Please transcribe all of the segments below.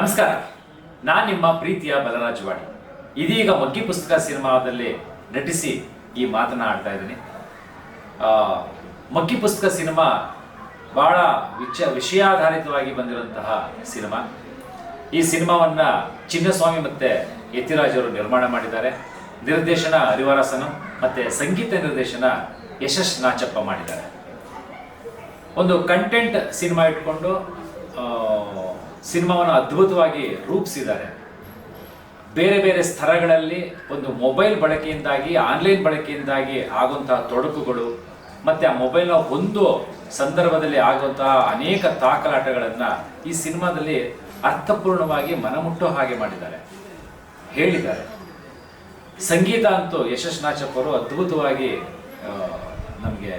ನಮಸ್ಕಾರ. ನಾನು ನಿಮ್ಮ ಪ್ರೀತಿಯ ಬಲರಾಜವಾಡಿ. ಇದೀಗ ಮಗ್ಗಿ ಪುಸ್ತಕ ಸಿನಿಮಾದಲ್ಲಿ ನಟಿಸಿ ಈ ಮಾತನಾಡ್ತಾ ಇದ್ದೀನಿ. ಮಗ್ಗಿ ಪುಸ್ತಕ ಸಿನಿಮಾ ಬಹಳ ವಿಷಯಾಧಾರಿತವಾಗಿ ಬಂದಿರುವಂತಹ ಸಿನಿಮಾ. ಈ ಸಿನಿಮಾವನ್ನು ಚಿನ್ನಸ್ವಾಮಿ ಮತ್ತು ಯತಿರಾಜ್ ಅವರು ನಿರ್ಮಾಣ ಮಾಡಿದ್ದಾರೆ. ನಿರ್ದೇಶನ ಹರಿವರಾಸನ್ ಮತ್ತು ಸಂಗೀತ ನಿರ್ದೇಶನ ಯಶಸ್ ನಾಚಪ್ಪ ಮಾಡಿದ್ದಾರೆ. ಒಂದು ಕಂಟೆಂಟ್ ಸಿನಿಮಾ ಇಟ್ಕೊಂಡು ಸಿನಿಮಾವನ್ನು ಅದ್ಭುತವಾಗಿ ರೂಪಿಸಿದ್ದಾರೆ. ಬೇರೆ ಬೇರೆ ಸ್ತರಗಳಲ್ಲಿ ಒಂದು ಮೊಬೈಲ್ ಬಳಕೆಯಿಂದಾಗಿ, ಆನ್ಲೈನ್ ಬಳಕೆಯಿಂದಾಗಿ ಆಗುವಂತಹ ತೊಡಕುಗಳು ಮತ್ತು ಆ ಮೊಬೈಲ್ನ ಒಂದು ಸಂದರ್ಭದಲ್ಲಿ ಆಗುವಂತಹ ಅನೇಕ ತಾಕಲಾಟಗಳನ್ನು ಈ ಸಿನಿಮಾದಲ್ಲಿ ಅರ್ಥಪೂರ್ಣವಾಗಿ ಮನಮುಟ್ಟೋ ಹಾಗೆ ಮಾಡಿದ್ದಾರೆ, ಹೇಳಿದ್ದಾರೆ. ಸಂಗೀತ ಅಂತೂ ಯಶಸ್ ನಾಚಪ್ಪ ಅವರು ಅದ್ಭುತವಾಗಿ ನಮಗೆ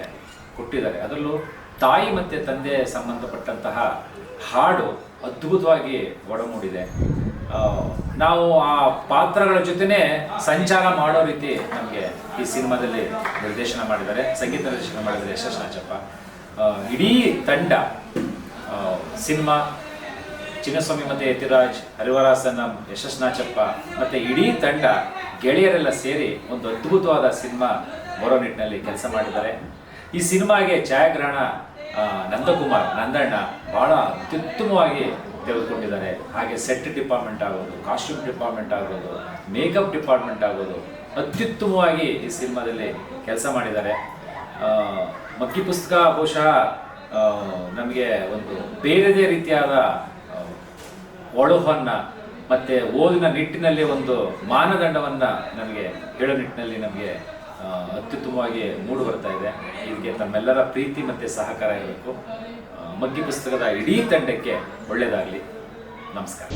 ಕೊಟ್ಟಿದ್ದಾರೆ. ಅದರಲ್ಲೂ ತಾಯಿ ಮತ್ತು ತಂದೆ ಸಂಬಂಧಪಟ್ಟಂತಹ ಹಾಡು ಅದ್ಭುತವಾಗಿ ಒಡಮೂಡಿದೆ. ನಾವು ಆ ಪಾತ್ರಗಳ ಜೊತೆನೇ ಸಂಚಾರ ಮಾಡೋ ರೀತಿ ನಮಗೆ ಈ ಸಿನಿಮಾದಲ್ಲಿ ನಿರ್ದೇಶನ ಮಾಡಿದ್ದಾರೆ, ಸಂಗೀತ ನಿರ್ದೇಶನ ಮಾಡಿದ್ದಾರೆ ಯಶಸ್ ನಾಚಪ್ಪ. ಇಡೀ ತಂಡ, ಸಿನಿಮಾ ಚಿನ್ನಸ್ವಾಮಿ ಮತ್ತು ಯತಿರಾಜ್, ಹರಿವರಾಸನ್, ಯಶಸ್ ನಾಚಪ್ಪ ಮತ್ತು ಇಡೀ ತಂಡ ಗೆಳೆಯರೆಲ್ಲ ಸೇರಿ ಒಂದು ಅದ್ಭುತವಾದ ಸಿನಿಮಾ ಬರೋ ನಿಟ್ಟಿನಲ್ಲಿ ಕೆಲಸ ಮಾಡಿದ್ದಾರೆ. ಈ ಸಿನಿಮಾಗೆ ಛಾಯಾಗ್ರಹಣ ನಂದಕುಮಾರ್, ನಂದಣ್ಣ ಬಹಳ ಅತ್ಯುತ್ತಮವಾಗಿ ತೆಗೆದುಕೊಂಡಿದ್ದಾರೆ. ಹಾಗೆ ಸೆಟ್ ಡಿಪಾರ್ಟ್ಮೆಂಟ್ ಆಗೋದು, ಕಾಸ್ಟ್ಯೂಮ್ ಡಿಪಾರ್ಟ್ಮೆಂಟ್ ಆಗೋದು, ಮೇಕಪ್ ಡಿಪಾರ್ಟ್ಮೆಂಟ್ ಆಗೋದು ಅತ್ಯುತ್ತಮವಾಗಿ ಈ ಸಿನಿಮಾದಲ್ಲಿ ಕೆಲಸ ಮಾಡಿದ್ದಾರೆ. ಮಗ್ಗಿ ಪುಸ್ತಕ ಬಹುಶಃ ನಮಗೆ ಒಂದು ಬೇರೆದೇ ರೀತಿಯಾದ ಒಳಹನ್ನು ಮತ್ತು ಓದಿನ ನಿಟ್ಟಿನಲ್ಲಿ ಒಂದು ಮಾನದಂಡವನ್ನು ನಮಗೆ ಹೇಳೋ ನಿಟ್ಟಿನಲ್ಲಿ ನಮಗೆ ಅತ್ಯುತ್ತಮವಾಗಿ ಮೂಡಿ ಬರ್ತಾ ಇದೆ. ಇದಕ್ಕೆ ತಮ್ಮೆಲ್ಲರ ಪ್ರೀತಿ ಮತ್ತು ಸಹಕಾರ ಇರಬೇಕು. ಮಗ್ಗಿ ಪುಸ್ತಕದ ಇಡೀ ತಂಡಕ್ಕೆ ಒಳ್ಳೆಯದಾಗಲಿ. ನಮಸ್ಕಾರ.